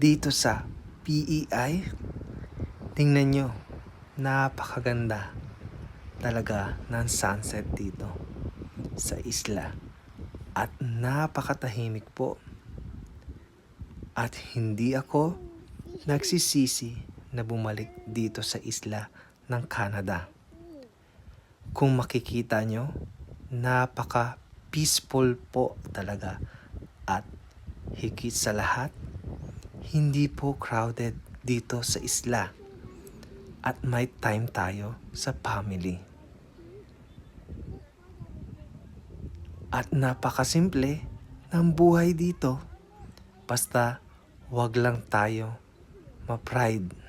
dito sa PEI. Tingnan nyo, napakaganda talaga ng sunset dito sa isla. At napakatahimik po. At hindi ako nagsisisi na bumalik dito sa isla ng Canada. Kung makikita nyo, napaka-peaceful po talaga. At higit sa lahat, hindi po crowded dito sa isla. At may time tayo sa family. At napakasimple ng buhay dito. Basta wag lang tayo ma-pride